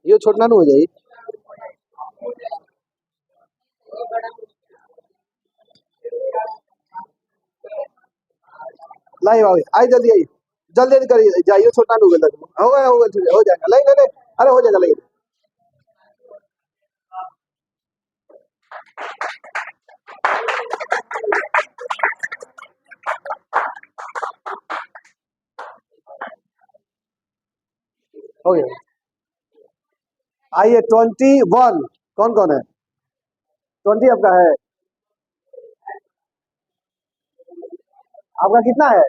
ये छोड़ना ना हो जाए। लाई भाई आई जल्दी आई, जल्दी जल्दी करिए जाइए, छोड़ना नहीं होगा, होगा होगा हो जाएगा, ले ले ले, अरे हो जाएगा, ले हो गया। आइए 21, कौन कौन है? 20 आपका है, आपका कितना है?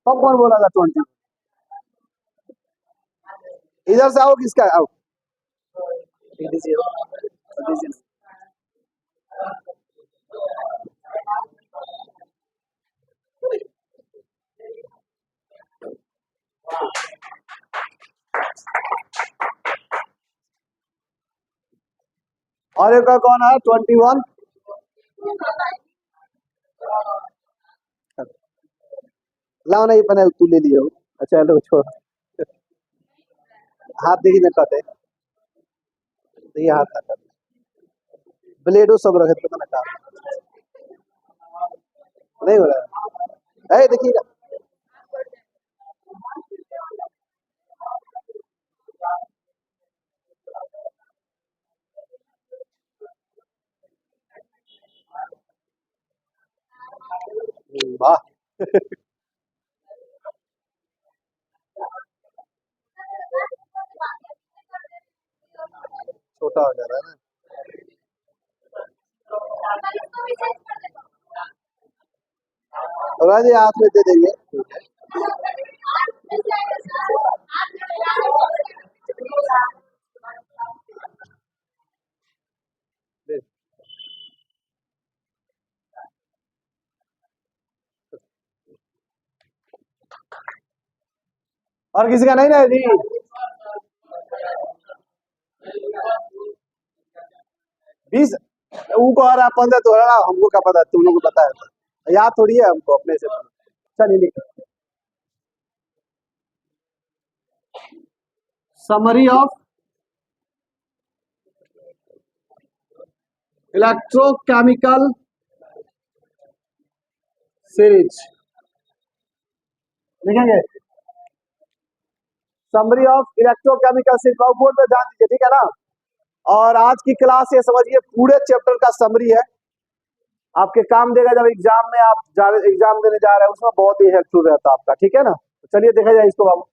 कब कौन बोला था 20? इधर से आओ, किसका है? आओ दीजिए, दीजिए। और एक कौन है 21? लाओ नहीं बने, तू ले लियो। अच्छा लो छोड़, हाथ देखी न कटे, ये हाथ ना कटे, ब्लेडो सब रखे तो ना काम नहीं हो रहा है, देखिए ना। वाह छोटा हो जा रहा है ना। और जी हाथ में दे देंगे। और किसी का नहीं ना जी? 20 उनको आ रहा 15 तो रहा, हमको क्या पता, तुम लोग को पता है, याद थोड़ी है हमको अपने से। चलिए लिख, समरी ऑफ इलेक्ट्रोकेमिकल सीरीज लिखेंगे, summary of electrochemical series, board पे ध्यान दीजिए, ठीक है ना। और आज की क्लास ये समझिए पूरे चैप्टर का समरी है, आपके काम देगा जब एग्जाम में आप एग्जाम देने जा रहे हैं, उसमें बहुत ही हेल्पफुल रहता है आपका, ठीक है ना। तो चलिए देखा जाए इसको बाबू,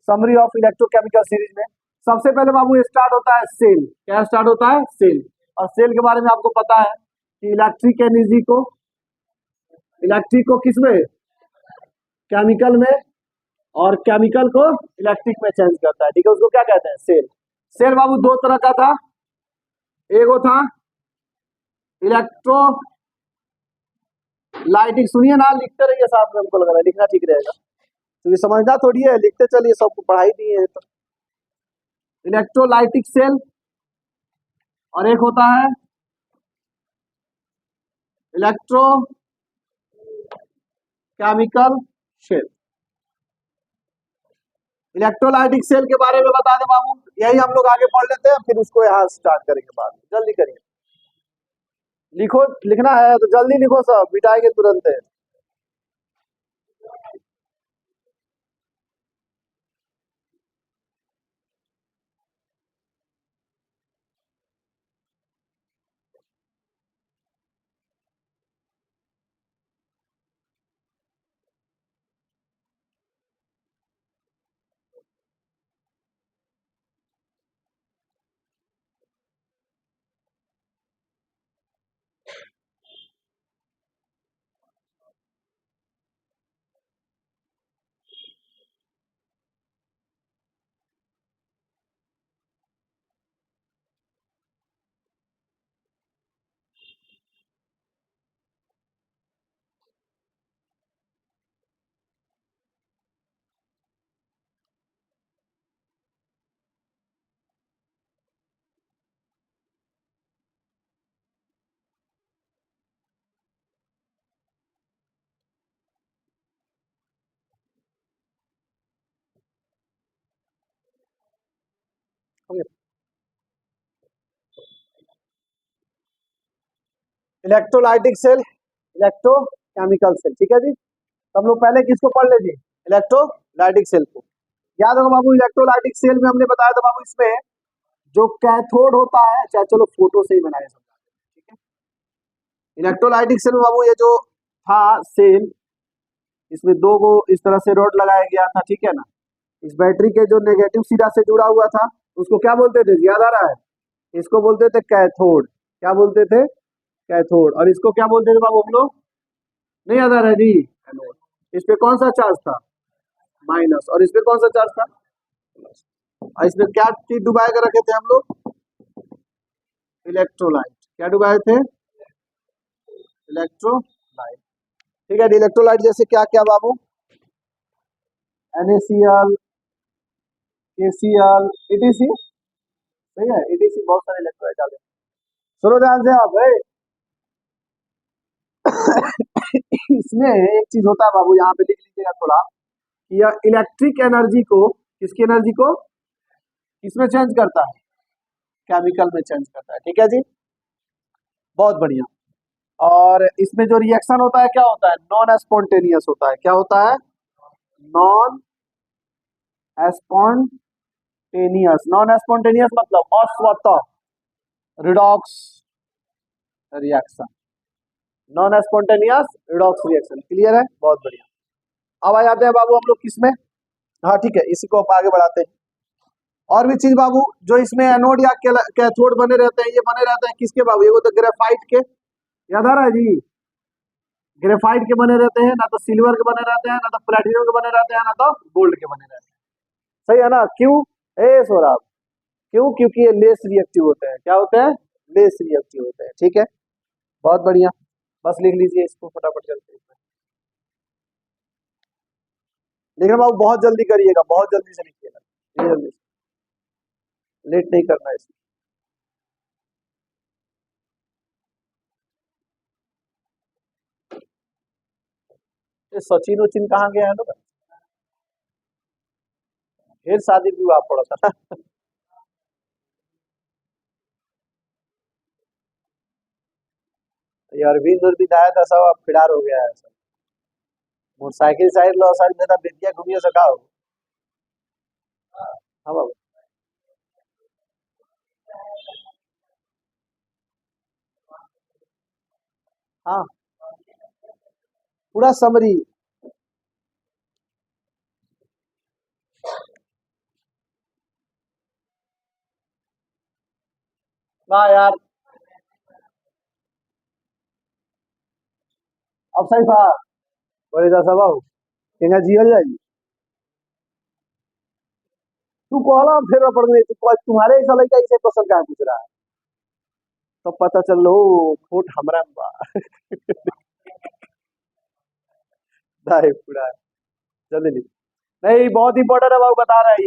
समरी ऑफ इलेक्ट्रोकेमिकल सीरीज में सबसे पहले बाबू ये स्टार्ट होता है सेल। क्या स्टार्ट होता है? सेल। और सेल के बारे में आपको पता है कि इलेक्ट्रिक को किस में, केमिकल में, और केमिकल को इलेक्ट्रिक में चेंज करता है, ठीक है, उसको क्या कहते हैं? सेल। सेल बाबू दो तरह का था, एगो था इलेक्ट्रो लाइटिंग, सुनिए ना, लिखते रहिए साथ में, हमको लग रहा है लिखना ठीक रहेगा, क्योंकि समझना थोड़ी है, लिखते चलिए, सबको पढ़ाई दिए हैं तो। इलेक्ट्रोलाइटिक सेल, और एक होता है electrochemical cell. Electrolytic cell के बारे में बता दें बाबू, यही हम लोग आगे पढ़ लेते हैं, फिर उसको यहाँ स्टार्ट करेंगे बाद में, जल्दी करिए, लिखो, लिखना है तो जल्दी लिखो, सब मिटाएंगे तुरंत है। इलेक्ट्रोलाइटिक सेल, इलेक्ट्रोकेमिकल सेल, ठीक है जी। तो हम लोग पहले किसको पढ़ लीजिए, इलेक्ट्रोलाइटिक सेल को। याद होगा बाबू, इलेक्ट्रोलाइटिक सेल में हमने बताया था बाबू, इसमें जो कैथोड होता है, चाहे चलो फोटो से ही बनाया समझा, ठीक है। इलेक्ट्रोलाइटिक सेल में बाबू ये जो था सेल, इसमें दो गो इस तरह से रॉड लगाया गया था, ठीक है ना। इस बैटरी के जो नेगेटिव सिरा से जुड़ा हुआ था उसको क्या बोलते थे, याद आ रहा है, इसको बोलते थे कैथोड। क्या बोलते थे, कैथोड। और इसको क्या बोलते थे बाबू हम लोग, नहीं याद आ रहा है जी, एनोड। इस पे कौन सा चार्ज था, माइनस, और इस पे कौन सा चार्ज था, प्लस। और इसमें क्या चीज डुबाए कर रखे थे हम लोग, इलेक्ट्रोलाइट। क्या डुबाए थे, इलेक्ट्रोलाइट, ठीक है। इलेक्ट्रोलाइट जैसे क्या क्या बाबू, NaCl, KCl, ETC, सही है, ETC, बहुत सारे इलेक्ट्रोलाइट डाले। सुनो ध्यान से आप, इसमें एक चीज होता है बाबू, यहाँ पे लिख लीजिएगा थोड़ा, यह इलेक्ट्रिक एनर्जी को, किसकी एनर्जी को किसमें चेंज करता है, केमिकल में चेंज करता है, ठीक है जी, बहुत बढ़िया। और इसमें जो रिएक्शन होता है क्या होता है, नॉन स्पॉन्टेनियस होता है। क्या होता है, नॉन स्पॉन्टेनियस। नॉन स्पॉन्टेनियस मतलब अस्वतः redox reaction, non spontaneous redox reaction, clear है, बहुत बढ़िया। अब आ जाते हैं बाबू हम लोग किसमें, हाँ ठीक है, इसी को हम आगे बढ़ाते हैं। और भी चीज बाबू, जो इसमें एनोड या कैथोड बने रहते हैं, ये बने रहते हैं किसके बाबू, ये तो ग्रेफाइट के, याद आ रहा है जी, ग्रेफाइट के बने रहते हैं, ना तो सिल्वर के बने रहते हैं, ना तो प्लेटिनम के बने रहते हैं, ना तो गोल्ड के बने रहते हैं, सही है ना। क्यों, ए सौरभ, क्यों, क्योंकि ये लेस रिएक्टिव होते हैं। क्या होते हैं, लेस रिएक्टिव होते हैं, ठीक है, बहुत बढ़िया। बस लिख लीजिए इसको फटाफट चलते हैं, लेकिन बाबू बहुत जल्दी करिएगा, बहुत जल्दी से लिखिएगा, जल्दी से, लेट नहीं करना है इसमें। ये सचिन वचिन कहाँ गया है लोग, ढेर शादी विवाह पड़ा था ना। ये अरविंद उर्विंद आया था, सब अब फिरार हो गया है सब। मोटरसाइकिल साइड लो साइड में था, बेतिया घूमिए सका हो। हाँ बाबू, हाँ, पूरा समरी। वाह यार, अब सही था, बड़े दा सब बाबू, केंगा जियल जाई, तू कहला फिर पड़ गई, तू तुम्हारे ऐसा लड़का इसे क्वेश्चन क्या पूछ रहा है, तो पता चल लो खोट हमरा में बा। दाए पूरा जल्दी लिख। नहीं, बहुत इंपॉर्टेंट है बाबू, बता रहा है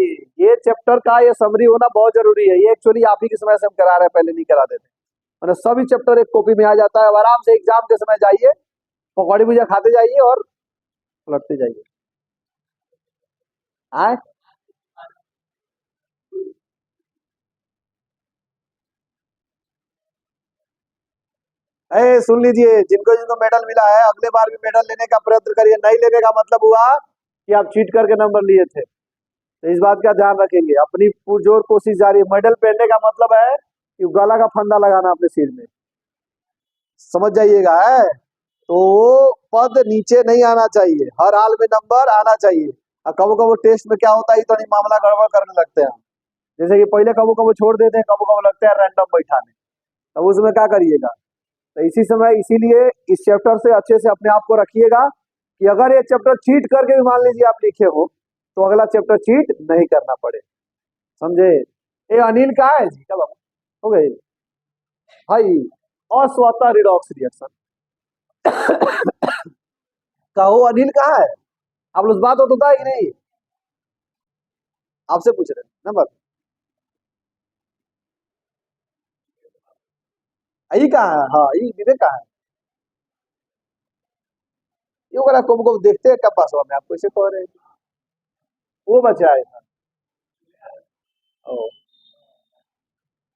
ये चैप्टर का ये समरी होना बहुत जरूरी है। ये एक्चुअली आप ही के समय से हम करा रहे हैं, पहले नहीं करा देते। मतलब सभी चैप्टर एक कॉपी में आ जाता है, अब आराम से एग्जाम के समय जाइए, पकौड़ी भुजिया खाते जाइए और पलटते जाइए। आए, सुन लीजिए, जिनको जिनको मेडल मिला है, अगले बार भी मेडल लेने का प्रयत्न करिए। नहीं लेने का मतलब हुआ कि आप चीट करके नंबर लिए थे, तो इस बात का ध्यान रखेंगे। अपनी पुरजोर कोशिश जारी। मेडल पहनने का मतलब है कि गला का फंदा लगाना अपने सिर में, समझ जाइएगा है। तो पद नीचे नहीं आना चाहिए, हर हाल में नंबर आना चाहिए। और कबो कबो टेस्ट में क्या होता है, तो नहीं मामला गड़बड़ करने लगते हैं, जैसे कि पहले कबो कबो छोड़ देते हैं, कबो कबो लगता है रैंडम बैठाने, तब उसमें क्या करिएगा। तो इसी समय, इसीलिए इस चैप्टर से अच्छे से अपने आप को रखिएगा कि अगर ये चैप्टर चीट करके भी मान लीजिए आप लिखे हो, तो अगला चैप्टर चीट नहीं करना पड़े, समझे। ये अनिल का है जी, क्या बाबा हो गई भाई, अस्वतः रिडॉक्स रिएक्शन। कहो अनिल कहाँ है, आप लोग बात होता है कि नहीं, आपसे पूछ रहे हैं नंबर। यही कहाँ है, हाँ यही विवेक कहाँ है, ये अगर आपको देखते हैं कब पास हुआ, मैं आपको इसे कह रहे हैं, वो बचा है था। ओ,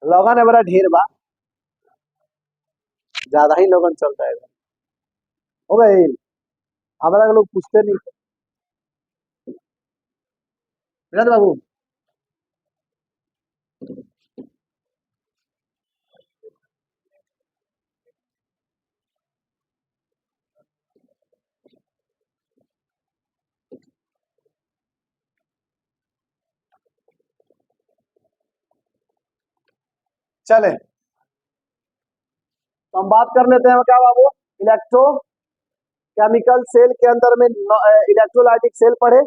लगन है बड़ा ढेर बा। ज्यादा ही लगन चलता है। हो गए, हमारा लोग पूछते नहीं। विराट बाबू, चले तो हम बात कर लेते हैं क्या बाबू, इलेक्ट्रो केमिकल सेल के अंदर में इलेक्ट्रोलाइटिक सेल पढ़े।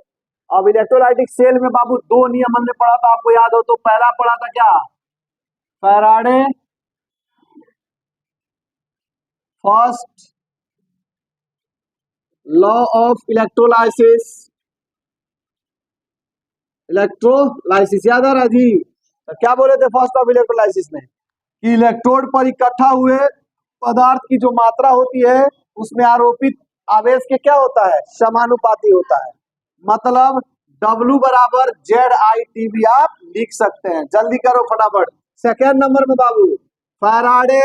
अब इलेक्ट्रोलाइटिक सेल में बाबू दो नियम हमने पढ़ा था, आपको याद हो तो। पहला पढ़ा था क्या, Faraday first law of electrolysis, electrolysis याद आ रहा जी। तो क्या बोले थे फर्स्ट ऑफ इलेक्ट्रोलाइसिस में, कि इलेक्ट्रोड पर इकट्ठा हुए पदार्थ की जो मात्रा होती है उसमें आरोपित आवेश के क्या होता है, समानुपाती होता है। मतलब W बराबर ZITB आप लिख सकते हैं। जल्दी करो फटाफट। सेकेंड नंबर में बाबू, Faraday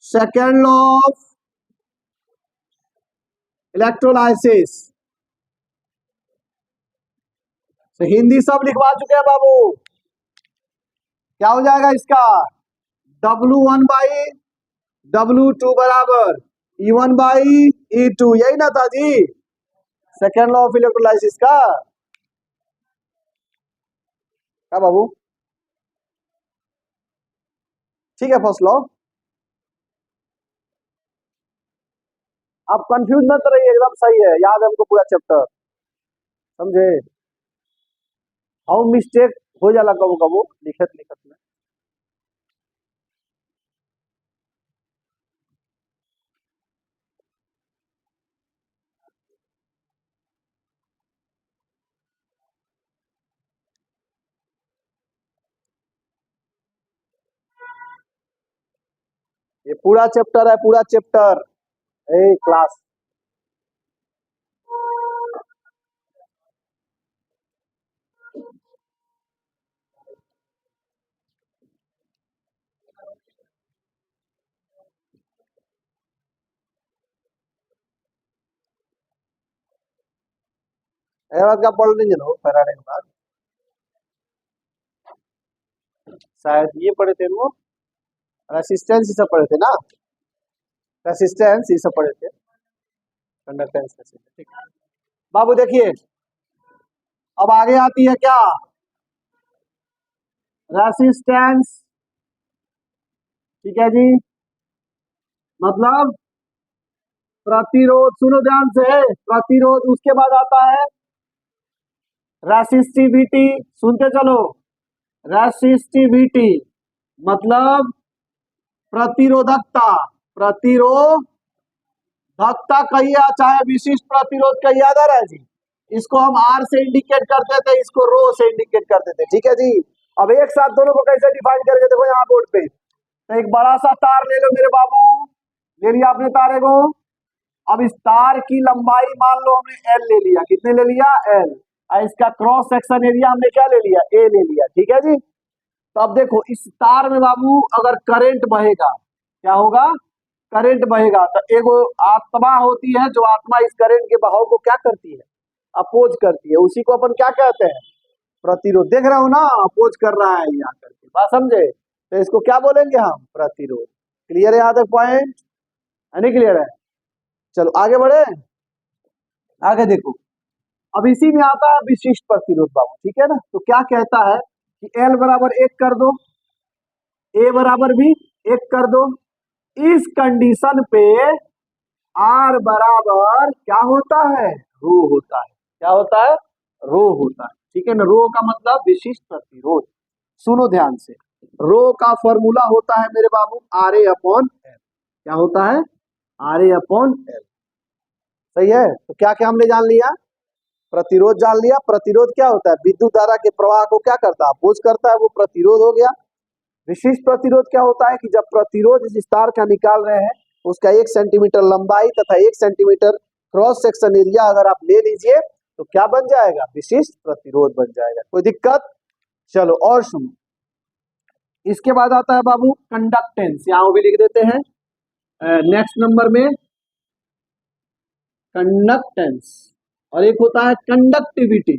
second law of electrolysis. तो हिंदी सब लिखवा चुके हैं बाबू। क्या हो जाएगा इसका, W1/W2 बराबर E1/E2, यही ना था जी सेकेंड लॉ ऑफ इलेक्ट्रोलाइसिस का। क्या बाबू, ठीक है फर्स्ट लॉ। आप कंफ्यूज मत रहिए, एकदम सही है, याद है हमको पूरा चैप्टर, समझे। हाउ मिस्टेक हो जाला कबू कबू लिखत लिखत में। ये पूरा चैप्टर है, पूरा चैप्टर। ए क्लास, क्या पढ़ लेंगे लोग फैराडे के बाद। शायद ये पढ़े थे वो, रेसिस्टेंस ये सब पढ़े थे ना, रेसिस्टेंस ये सब पढ़े थे, कंडक्टेंस ठीक है बाबू। देखिए अब आगे आती है क्या, रेसिस्टेंस, ठीक है जी। मतलब प्रतिरोध, सुनो ध्यान से, प्रतिरोध, उसके बाद आता है रेसिस्टिविटी, सुनते चलो, रेसिस्टिविटी मतलब प्रतिरोधकता, प्रतिरोधकता कहिए चाहे विशिष्ट प्रतिरोध कहिए, याद आ रहा है जी। इसको हम R से इंडिकेट करते थे, इसको रो से इंडिकेट करते थे, ठीक है जी। अब एक साथ दोनों को कैसे डिफाइन करके देखो यहाँ बोर्ड पे। तो एक बड़ा सा तार ले लो मेरे बाबू, ले लिया आपने तारे को। अब इस तार की लंबाई मान लो हमने L ले लिया, कितने ले लिया, L। और इसका क्रॉस सेक्शन एरिया हमने क्या ले लिया, A ले लिया, ठीक है जी। तो अब देखो इस तार में बाबू अगर करंट बहेगा, क्या होगा, करंट बहेगा, तो एगो आत्मा होती है, जो आत्मा इस करंट के बहाव को क्या करती है, अपोज करती है, उसी को अपन क्या कहते हैं, प्रतिरोध। देख रहे हो ना, अपोज कर रहा है यहाँ करके, बात समझे। तो इसको क्या बोलेंगे हम, प्रतिरोध। क्लियर है यहाँ तक पॉइंट, नहीं क्लियर है। चलो आगे बढ़े, आगे देखो। अब इसी में आता है विशिष्ट प्रतिरोध बाबू, ठीक है ना। तो क्या कहता है कि L बराबर 1 कर दो, A बराबर भी 1 कर दो। इस कंडीशन पे R बराबर क्या होता है, रो होता है। क्या होता है, रो होता है, ठीक है ना। रो का मतलब विशिष्ट प्रतिरोध। सुनो ध्यान से, रो का फॉर्मूला होता है मेरे बाबू RA/L। क्या होता है, RA/L, सही है। तो क्या क्या हमने जान लिया, प्रतिरोध जान लिया। प्रतिरोध क्या होता है, विद्युत धारा के प्रवाह को क्या करता है, अपोज करता है, वो प्रतिरोध हो गया। विशिष्ट प्रतिरोध क्या होता है कि जब प्रतिरोध इस तार का निकाल रहे हैं, उसका 1 सेंटीमीटर लंबाई तथा 1 सेंटीमीटर क्रॉस सेक्शन एरिया अगर आप ले लीजिए तो क्या बन जाएगा, विशिष्ट प्रतिरोध बन जाएगा। कोई दिक्कत, चलो और सुनो। इसके बाद आता है बाबू कंडक्टेंस, यहाँ भी लिख देते हैं नेक्स्ट नंबर में कंडक्टेंस, और एक होता है कंडक्टिविटी।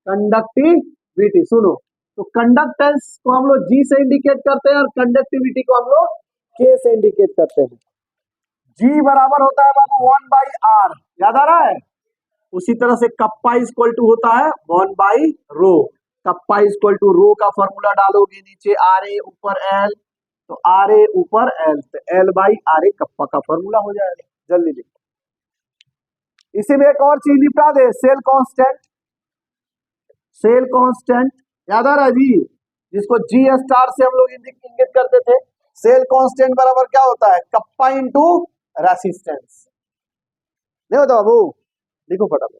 कंडक्टिविटी सुनो, तो कंडक्टेंस को हम लोग जी से इंडिकेट करते हैं और कंडक्टिविटी को हम लोग के से इंडिकेट करते हैं। जी बराबर होता है बाबू 1/r, याद आ रहा है। उसी तरह से कप्पा इक्वल टू होता है 1/रो। कप्पा इक्वल टू रो का फॉर्मूला डालोगे नीचे आर ए ऊपर एल, तो आर ए ऊपर एल, तो L/RA कप्पा का फॉर्मूला हो जाएगा। जल्दी लिखो। इसी में एक और चीज निपटा दे, सेल कांस्टेंट। सेल कांस्टेंट याद आ रहा है जी, जिसको जी स्टार से हम लोग इंडिकेट करते थे। सेल कांस्टेंट बराबर क्या होता है, कप्पा इंटू रेसिस्टेंस। नहीं होता बाबू, लिखो फटाफट।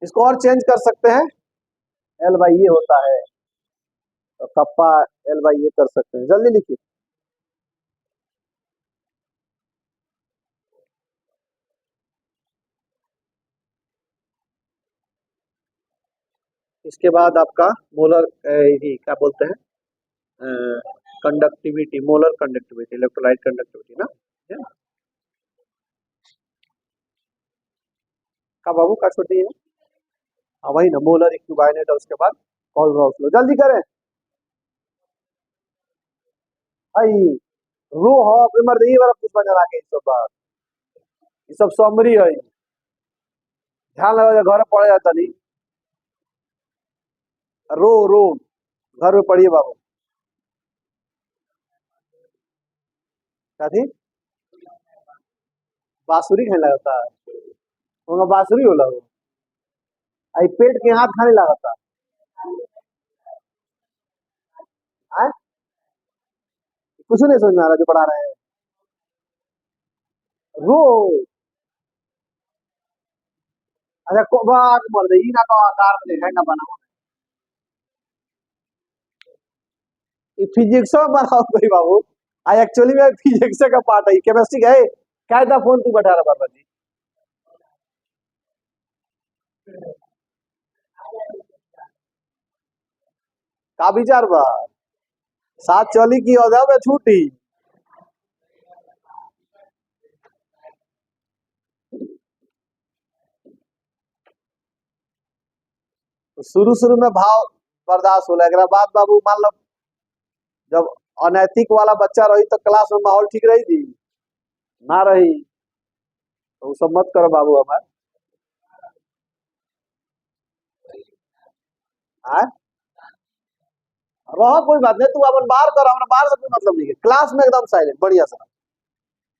इसको और चेंज कर सकते हैं, L/A होता है, तो कप्पा L/A कर सकते हैं। जल्दी लिखिए। इसके बाद आपका मोलर क्या बोलते हैं, conductivity, molar conductivity, electrolyte conductivity ना, का बाबू का छोटी है। हाँ वही ना, मोलर इक्विवेलेंट, और उसके बाद कोलब्रुक लॉ। जल्दी करें भाई। रो हो मर्द, ये वाला कुछ बना के सब बात, ये सब समरी है, ध्यान लगा घर पढ़े जाता नहीं। रो रो घर में पढ़िए बाबू। क्या थी, बांसुरी खेलने लगता है, उनका बांसुरी होला वो, आई पेट के हाथ खाने लगता है। कुछ नहीं समझ में आ रहा जो पढ़ा रहे हैं। रो अच्छा को बात मर्द, ई ना का आकार में देखेगा बना, ये फिजिक्स में बनाओ कोई बाबू। आई एक्चुअली में फिजिक्स का पार्ट है, केमिस्ट्री है। क्या था फोन तू बैठा रहा बाबा जी, का विचार बा, साथ चली की औदा में छूटी। तो शुरू शुरू में भाव बर्दाश्त होला, एकरा बाद बाबू मान लो जब अनैतिक वाला बच्चा रही तो क्लास में माहौल ठीक रही थी ना रही, तो वो सब मत करो बाबू हमारे। हाँ रहो कोई बात नहीं, तू अपन बाहर कर, हमारा बाहर से कोई मतलब नहीं है, क्लास में एकदम साइलेंट बढ़िया सा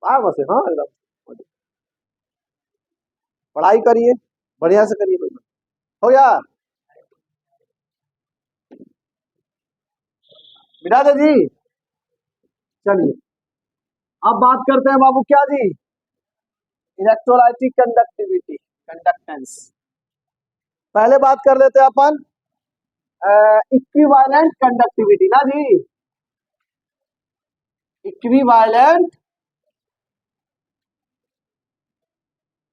बाहर बसे। हाँ एकदम पढ़ाई करिए, बढ़िया से करिए, कोई बात हो गया। बिठा दे जी। चलिए अब बात करते हैं बाबू क्या जी, इलेक्ट्रोलाइटिक कंडक्टिविटी, कंडक्टेंस। पहले बात कर लेते हैं अपन इक्विवेलेंट कंडक्टिविटी ना जी, इक्विवेलेंट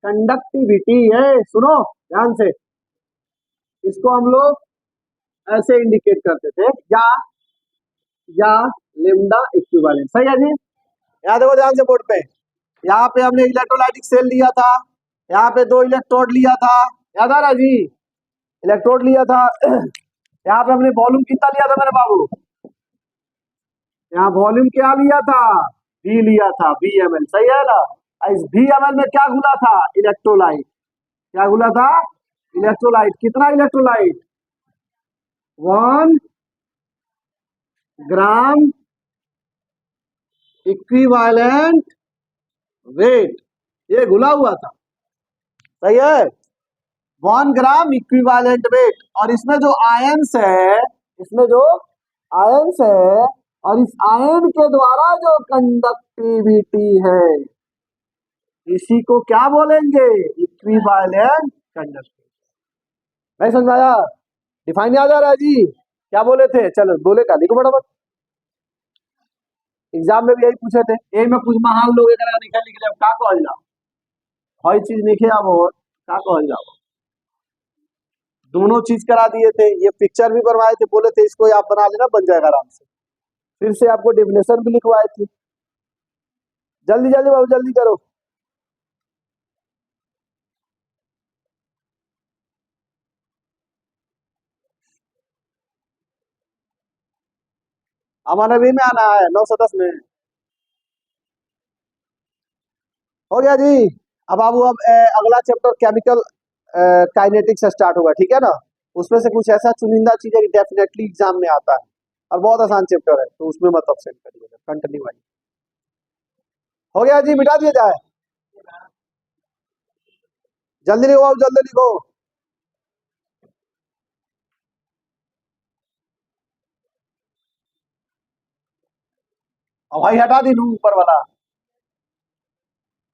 कंडक्टिविटी है, सुनो ध्यान से। इसको हम लोग ऐसे इंडिकेट करते थे, या लेमडा इक्विवेलेंट, सही है जी। यहाँ देखो ध्यान से बोर्ड पे, यहाँ पे हमने इलेक्ट्रोलाइटिक सेल लिया था, यहाँ पे 2 इलेक्ट्रोड लिया था, याद आ रहा जी, इलेक्ट्रोड लिया था। यहाँ पे हमने वॉल्यूम कितना लिया था मेरे बाबू, यहाँ वॉल्यूम क्या लिया था, V लिया था, VmL, सही है ना। इस VmL में क्या घुला था, इलेक्ट्रोलाइट। क्या घुला था, इलेक्ट्रोलाइट। कितना इलेक्ट्रोलाइट, 1 ग्राम इक्विवेलेंट वेट, ये घुला हुआ था, सही है, 1 ग्राम इक्विवेलेंट वेट। और इसमें जो आयंस है, इसमें जो आयंस है, और इस आयन के द्वारा जो कंडक्टिविटी है, इसी को क्या बोलेंगे, इक्विवेलेंट कंडक्टिविटी। नहीं समझ आया, डिफाइन याद आ रहा है जी, क्या बोले थे, चलो बोले का लिखो फटाफट। एग्जाम में भी यही पूछे थे, यही में कुछ महान लोग एक निकल निकले, का कहल जाओ हर चीज लिखे अब और का कहल जाओ। दोनों चीज करा दिए थे, ये पिक्चर भी बनवाए थे, बोले थे इसको आप बना लेना बन जाएगा आराम से। फिर से आपको डेफिनेशन भी लिखवाए थे। जल्दी जल्दी बाबू जल्दी करो। अमानवी में आना है 910 में। हो गया जी। अब बाबू अब अगला चैप्टर केमिकल काइनेटिक्स स्टार्ट होगा, ठीक है ना। उसमें से कुछ ऐसा चुनिंदा चीज है कि डेफिनेटली एग्जाम में आता है और बहुत आसान चैप्टर है, तो उसमें मत ऑप्शन करिएगा, कंटिन्यू वाली। हो गया जी, मिटा दिया जाए। जल्दी लिखो बाबू जल्दी लिखो। अब भाई हटा दी लू ऊपर वाला।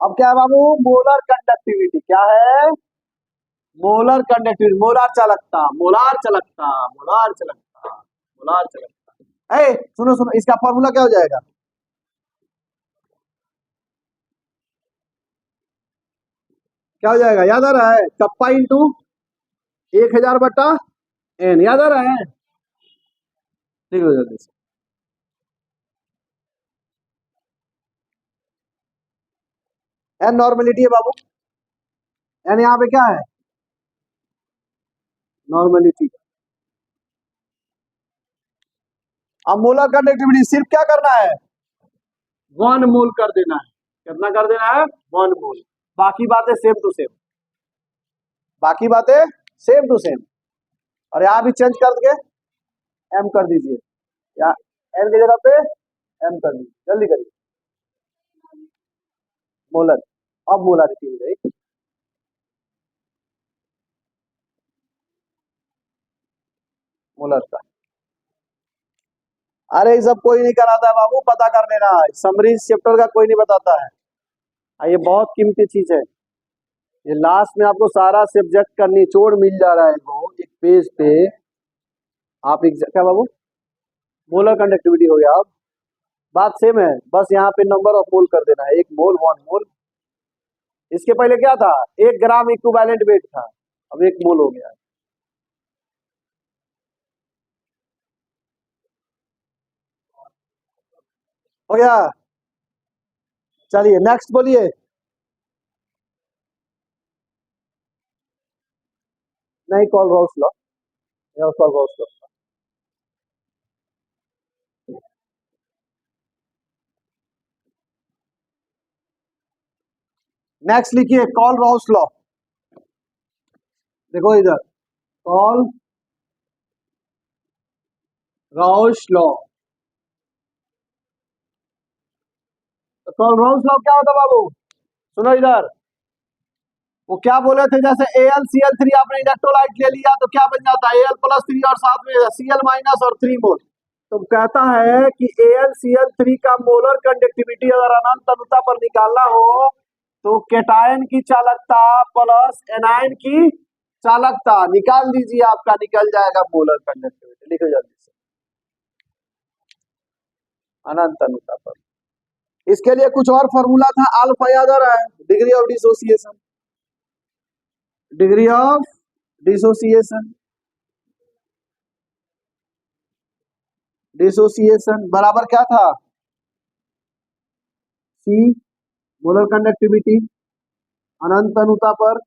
अब क्या है बाबू, मोलर कंडक्टिविटी क्या है, मोलर कंडक्टिविटी, मोलार चालकता, मोलार चालकता, मोलार चालकता, मोलार चालकता। ए सुनो सुनो, इसका फॉर्मूला क्या हो जाएगा, क्या हो जाएगा, याद आ रहा है, कप्पा इंटू 1000 बटा एन, याद आ रहा है। ठीक हो जल्दी से। एन नॉर्मलिटी है बाबू, एन यहाँ पे क्या है, नॉर्मलिटी। अब मोलर कंडक्टिविटी सिर्फ क्या करना है, 1 मोल कर देना है। कितना कर देना है, 1 मोल। बाकी बातें सेम टू सेम, बाकी बातें सेम टू सेम। और यहाँ भी चेंज कर के एम कर दीजिए, या एन की जगह पे एम कर दीजिए, जल्दी करिए। मोलर, अब मोलारिटी हो जाएगी, मोलर का। अरे ये सब कोई नहीं कराता है बाबू, पता कर लेना, समरी चैप्टर का कोई नहीं बताता है। ये बहुत कीमती चीज है, ये लास्ट में आपको सारा सब्जेक्ट का निचोड़ मिल जा रहा है, वो एक पेज पे। आप क्या बाबू, मोलर कंडक्टिविटी हो गया। अब बात सेम है, बस यहाँ पे नंबर ऑफ मोल कर देना है, 1 मोल 1 मोल। इसके पहले क्या था, 1 ग्राम इक्विवेलेंट वेट था, अब 1 मोल हो गया। हो गया, चलिए नेक्स्ट बोलिए। नहीं, call Rouse law, call Rouse law. Next लिखिए कॉल राउस लॉ, देखो इधर, call Rouse law. Call Rouse law क्या होता है बाबू, सुनो इधर, वो क्या बोले थे, जैसे AlCl3 आपने इलेक्ट्रोलाइट ले लिया तो क्या बन जाता है, Al+3 और साथ में Cl- और 3 मोल। तो कहता है कि AlCl3 का मोलर कंडक्टिविटी अगर अनंत अनुता पर निकालना हो तो केटायन की चालकता प्लस एनायन की चालकता निकाल दीजिए, आपका निकल जाएगा मोलर कंडक्टिविटी। लिखो जल्दी से, अनंत अनुता पर। इसके लिए कुछ और फॉर्मूला था, अल्फा याद आ रहा है, degree of dissociation, degree of dissociation, dissociation बराबर क्या था, सी मोलर कंडक्टिविटी अनंत अनुता पर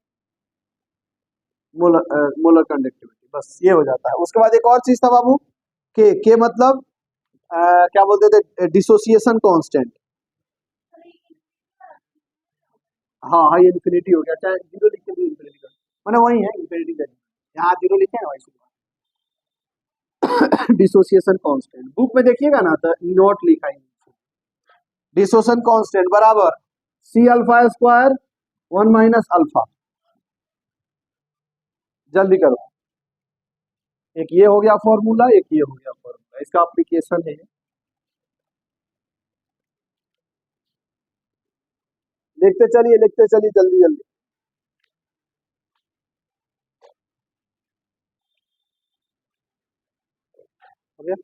मोलर कंडक्टिविटी, बस ये हो जाता है। उसके बाद एक और चीज था बाबू, के मतलब क्या बोलते थे, डिसोसिएशन कांस्टेंट। हाँ हाँ, ये इन्फिनिटी हो गया, चाहे जीरो लिख के भी इन्फिनिटी कर, मैंने वही है इन्फिनिटी, यहाँ जीरो लिखे हैं वैसे। डिसोसिएशन कांस्टेंट बुक में देखिएगा ना, तो नोट लिखा है, डिसोसिएशन कांस्टेंट बराबर C∝² 1 - अल्फा। जल्दी करो, एक ये हो गया फॉर्मूला, एक ये हो गया फॉर्मूला, इसका एप्लीकेशन है। लिखते चलिए लिखते चलिए, जल्दी जल्दी। हो गया,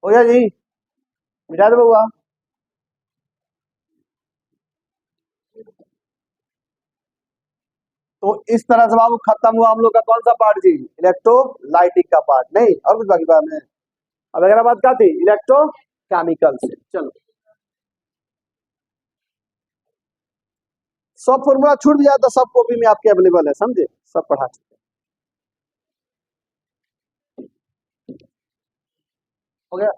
हो गया जी, मिटा दे बउआ। तो इस तरह से बाबू खत्म हुआ हम लोग का कौन सा पार्ट जी, इलेक्ट्रोलाइटिक का पार्ट, नहीं और कुछ बाकी बात में। अब अगला बात क्या थी, इलेक्ट्रोकेमिकल से। चलो सब फॉर्मूला छूट भी जाए तो सब कॉपी में आपके अवेलेबल है, समझे, सब पढ़ा चुके। हो गया।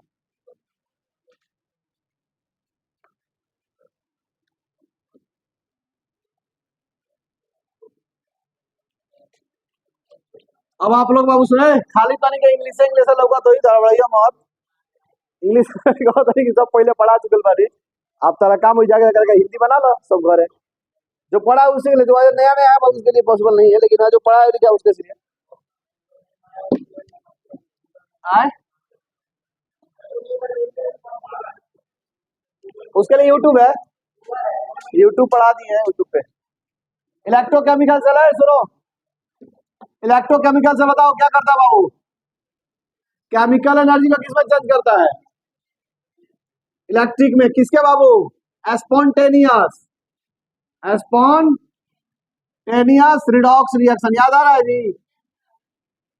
अब आप लोग बाबू सुने, खाली पानी के इंग्लिश इंग्लिश लगा तो ही धड़बड़ाइया मत, इंग्लिश सब पहले पढ़ा चुकल बानी। आप तारा काम हो जाएगा करके हिंदी बना लो सब घर है, जो पढ़ा है उसी के लिए, जो नया नया है उसके लिए पॉसिबल नहीं है, लेकिन हाँ जो पढ़ा है लिखा उसके लिए आए, उसके लिए यूट्यूब है, यूट्यूब पढ़ा दिए हैं यूट्यूब पे। इलेक्ट्रोकेमिकल से है, सुनो इलेक्ट्रोकेमिकल से बताओ क्या करता है बाबू, केमिकल एनर्जी को किसमें चेंज करता है, इलेक्ट्रिक में, किसके बाबू, स्पॉन्टेनियस, स्पॉन्टेनियस रिडॉक्स रिएक्शन, याद आ रहा है जी,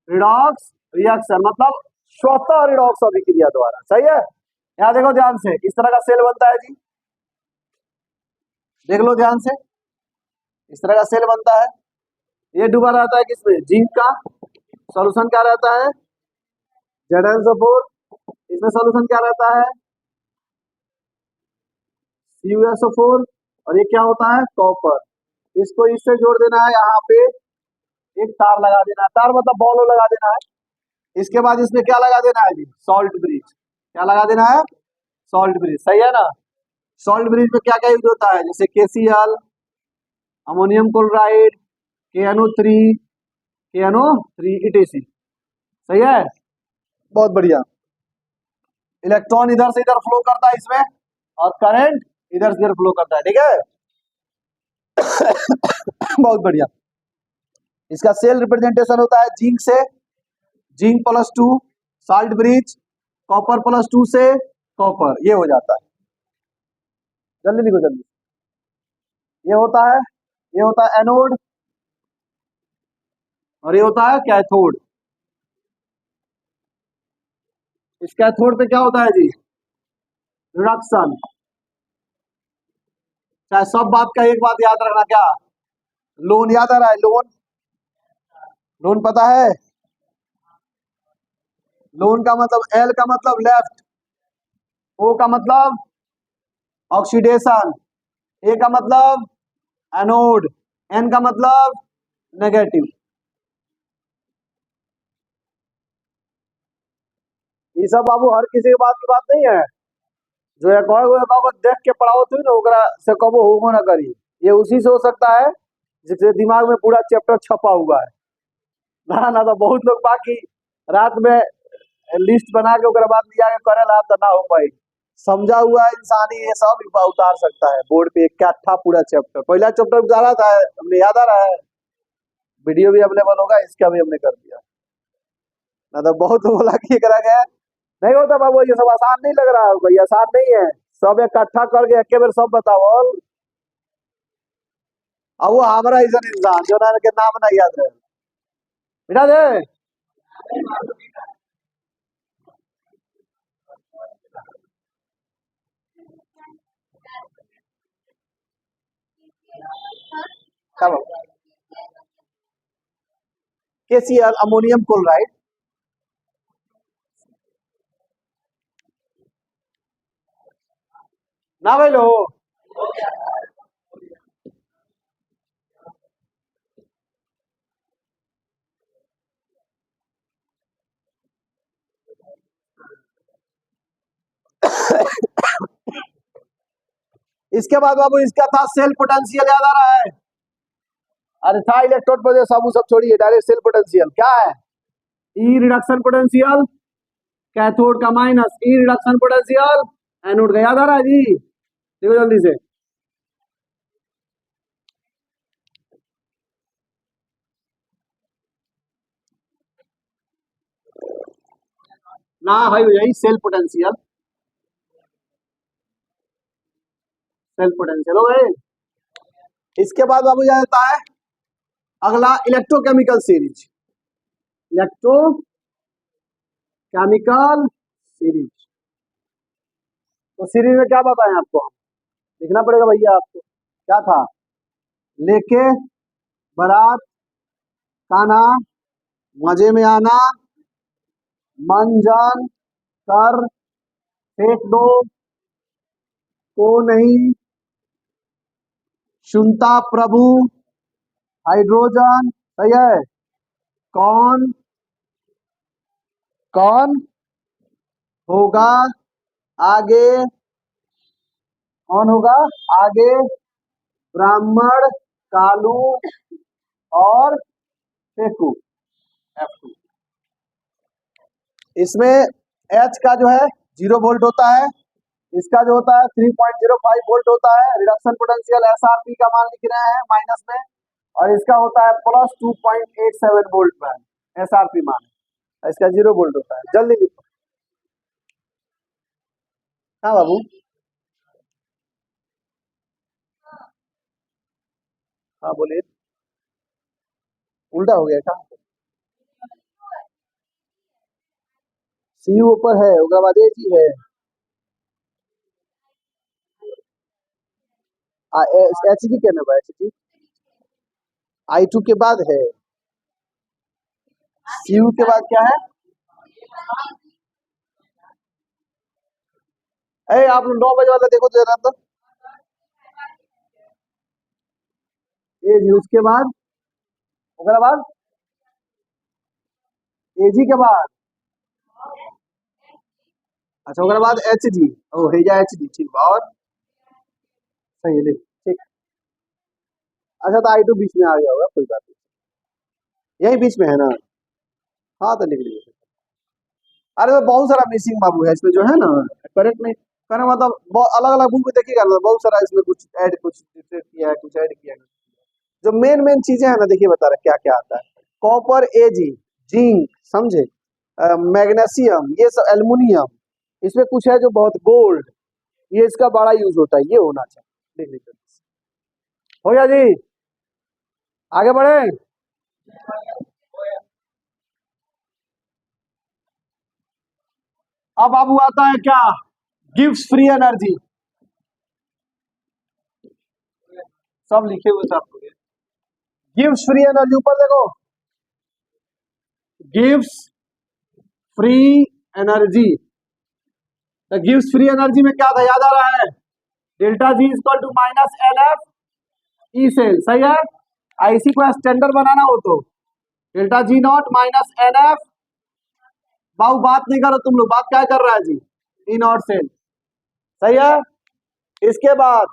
रिडॉक्स रिएक्शन मतलब स्वतः रिडॉक्स अभिक्रिया द्वारा, सही है। यहाँ देखो ध्यान से, इस तरह का सेल बनता है जी, देख लो ध्यान से, इस तरह का सेल बनता है, ये डूबा रहता है किसमें, जिंक का, सॉल्यूशन क्या रहता है, ZnSO4, इसमें सॉल्यूशन क्या रहता है, CuSO4, और ये क्या होता है, कॉपर। इसको इससे जोड़ देना है, यहाँ पे एक तार लगा देना है, तार मतलब बॉल लगा देना है। इसके बाद इसमें क्या लगा देना है जी, सॉल्ट ब्रिज, क्या लगा देना है, सॉल्ट ब्रिज, सही है ना। सॉल्ट ब्रिज में क्या क्या यूज होता है, जैसे KCl, ammonium chloride, KNO3, ETC, सही है, बहुत बढ़िया। इलेक्ट्रॉन इधर से इधर फ्लो करता है इसमें, और करंट इधर से इधर फ्लो करता है, ठीक है बहुत बढ़िया। इसका सेल रिप्रेजेंटेशन होता है जिंक से, जिंक +2, साल्ट ब्रिज, कॉपर +2 से कॉपर, ये हो जाता है, जल्दी लिखो जल्दी, ये होता है एनोड, और ये होता है कैथोड। इस कैथोड पे क्या होता है जी, रिडक्शन। चाहे सब बात का एक बात याद रखना, क्या, लोन याद आ रहा है, लोन, लोन पता है, लोन का मतलब, L का मतलब लेफ्ट, O का मतलब ऑक्सीडेशन, A का मतलब एनोड, N का मतलब नेगेटिव। ये सब बाबू हर किसी के बात नहीं है, जो एक और देख के पढ़ाओ तुम ना ओकरा से कबो होगो ना करी, ये उसी से हो सकता है जिसके दिमाग में पूरा चैप्टर छपा हुआ है ना तो बहुत लोग बाकी रात में लिस्ट बना के ओकरा बाद लिया के करेला तो ना हो पाई। समझा हुआ इंसानी ये सब उतार सकता है बोर्ड पे, क्या था पूरा चैप्टर, पहला चैप्टर उतारा था हमने, याद आ रहा है, वीडियो भी अवेलेबल होगा, इसका भी हमने कर दिया ना, तो बहुत बोला कि करा गया नहीं होता बाबू, ये सब आसान नहीं लग रहा है भाई, आसान नहीं है, सब इकट्ठा करके एक बार सब बताओ। अब वो हमारा ऐसा इंसान जो ना के नाम ना याद रहे, बिठा दे, KCl अमोनियम क्लोराइड, ना भाई लो इसके बाद बाबू इसका था सेल पोटेंशियल, याद आ रहा है, अरे था इलेक्ट्रोड पर सब छोड़िए, डायरेक्ट सेल पोटेंशियल क्या है, E रिडक्शन पोटेंशियल, कैथोड का minus, E reduction potential, anode का याद आ रहा है जी? देखो जल्दी से। ना भाई यही सेल पोटेंशियल, सेल पोटेंशियल हो गए। इसके बाद बाबू जाता है अगला इलेक्ट्रोकेमिकल सीरीज, इलेक्ट्रोकेमिकल सीरीज। तो सीरीज में क्या बताएं आपको, लिखना पड़ेगा भैया आपको। क्या था? लेके, बारात, खाना, मजे में आना, मंजन, कर, फेंक दो, को नहीं, सुनता प्रभु, हाइड्रोजन, सही है। कौन कौन होगा आगे, कौन होगा आगे, ब्राह्मण, कालू और फेकू, F2। इसमें H का जो है 0 वोल्ट होता है, इसका जो होता है 3.05 वोल्ट होता है। रिडक्शन पोटेंशियल SRP का मान लिख रहे हैं माइनस में, और इसका होता है प्लस 2.87 वोल्ट में SRP मान, इसका 0 वोल्ट होता है। जल्दी लिखो। हाँ बाबू, हाँ बोलिए। उल्टा हो गया क्या? CU ऊपर है, उसके बाद AG है, HG क्या ना HG I2 के बाद है, CU के बाद क्या है? आप 9 बजे वाला देखो तो जरा तो, AG उसके बाद, उसके बाद AG के बाद, अच्छा उसके बाद HG, ओ है या HG, ठीक है। और सही है, लिख ठीक। अच्छा तो I2 बीच में आ गया होगा, कोई बात नहीं, यही बीच में है ना? हाँ तो लिख लीजिए। अरे तो बहुत सारा मिसिंग बाबू है इसमें जो है ना, करेक्ट नहीं करना मतलब अलग अलग बुक में देखिएगा ना, बहुत सारा इसमें कुछ ऐड, कुछ किया है, कुछ ऐड किया है। जो मेन मेन चीजें हैं ना, देखिए बता रहा क्या क्या आता है। कॉपर एजी, जिंक, समझे, मैग्नीशियम, ये सब, एल्युमिनियम, इसमें कुछ है जो बहुत, गोल्ड, ये इसका बड़ा यूज होता है, ये होना चाहिए। देख लीजिए, हो गया जी, आगे बढ़े। अब बाबू आता है क्या, गिव्स फ्री एनर्जी, सब लिखे हुए थे आपको, गिव्स फ्री एनर्जी, ऊपर देखो, गिव्स फ्री एनर्जी। तो गिव्स फ्री एनर्जी में क्या था, याद आ रहा है? Delta G equal to minus n F E cell, सही है। IC को स्टैंडर्ड बनाना हो तो delta G not minus N F, बाबू बात नहीं करो तुम लोग, बात क्या कर रहा है जी, ई नॉट सेल, सही है। इसके बाद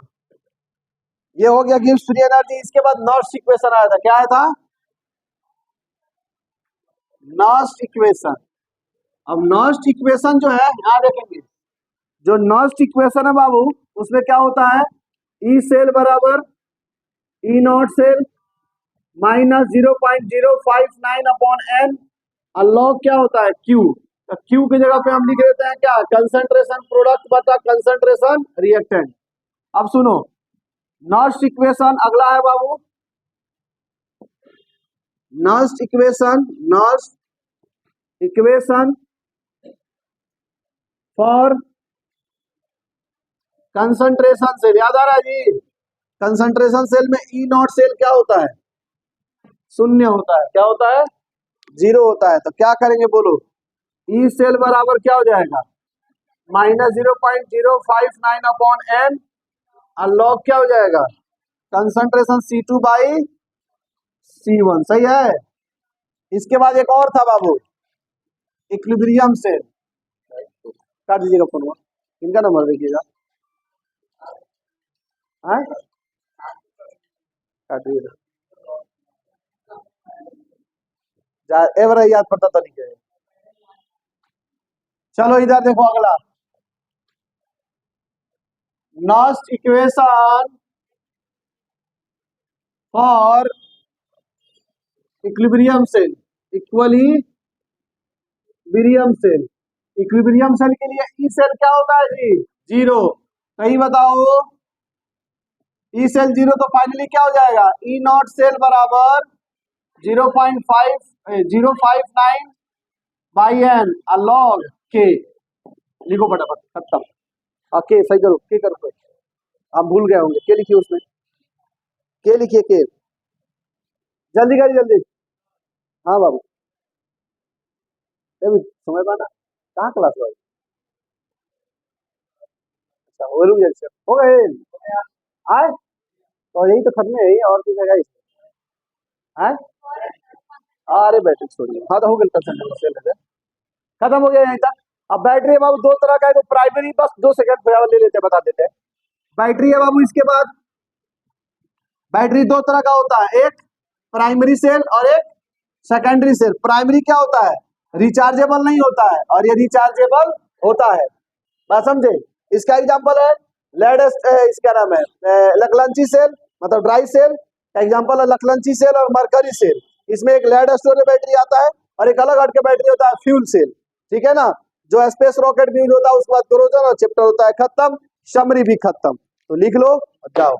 ये हो गया गिव्स फ्री एनर्जी। इसके बाद नॉस्ट इक्वेशन आया था, क्या आया था? नॉस्ट इक्वेशन। अब नॉस्ट इक्वेशन जो है यहाँ देखेंगे, जो नॉस्ट इक्वेशन है बाबू, उसमें क्या होता है, ई सेल बराबर E not cell minus 0.059 upon N, और लॉग क्या होता है, क्यू। तो क्यू की जगह पे हम लिख देते हैं क्या, कंसंट्रेशन प्रोडक्ट बटा कंसंट्रेशन रिएक्टेंट। अब सुनो, नॉस्ट इक्वेशन अगला है बाबू, Nernst equation, Nernst equation for concentration cell, याद आ रहा है जी? कंसंट्रेशन सेल में ई नॉट सेल क्या होता है, शून्य होता है। क्या होता है? 0 होता है। तो क्या करेंगे बोलो, ई सेल बराबर क्या हो जाएगा, -0.059 अपॉन एन, और लॉग क्या हो जाएगा, कंसंट्रेशन C2 बाई C1, सही है। इसके बाद एक और था बाबू, इक्विलिब्रियम सेल, काट दीजिएगा फोन, इनका नंबर देखिएगा, काट दीजिएगा, एवर याद पड़ता तो नहीं है। चलो इधर देखो अगला, next equation for equilibrium cell, equilibrium cell, equilibrium cell के लिए ई सेल क्या होता है जी? जीरो। कहीं बताओ, ई सेल जीरो तो फाइनली क्या हो जाएगा? ई नॉट सेल बराबर 0.5059 बाई एन अलॉग के। लिखो फटाफट, खत्म। के सही करो, के करो कोई। आप भूल गए होंगे, के लिखिए उसमें, के लिखिए, के जल्दी करिए जल्दी। हाँ बाबू, अभी समय पाना कहाँ क्लास हुआ? अच्छा वो लोग जैसे हो गए आए, तो यही तो खत्म है, यही और कुछ है इसमें? हैं? अरे बैटरी छोड़िए, हाँ तो हो गया, खत्म हो गया यहीं तक। अब बैटरी है बाबू दो तरह का है, तो प्राइमरी, बस 2 सेकंड ले लेते हैं, बता देते हैं। बैटरी है बाबू, इसके बाद बैटरी दो तरह का होता है, एक प्राइमरी सेल और एक सेकेंडरी सेल। प्राइमरी क्या होता है? रिचार्जेबल नहीं होता है, और ये रिचार्जेबल होता है। बात समझे? इसका एग्जांपल है लेड, इसका नाम है लकलंची सेल, मतलब ड्राई सेल का एग्जांपल है लकलंची सेल और मरकरी सेल। इसमें एक लेड स्टोरेज बैटरी आता है और एक अलग हटके बैटरी होता है फ्यूल सेल। ठीक है ना? जो स्पेस रॉकेट भी यूज होता है, उसके बाद क्रोजन और चैप्टर होता है खत्म, समरी भी खत्म। तो लिख लो और जाओ।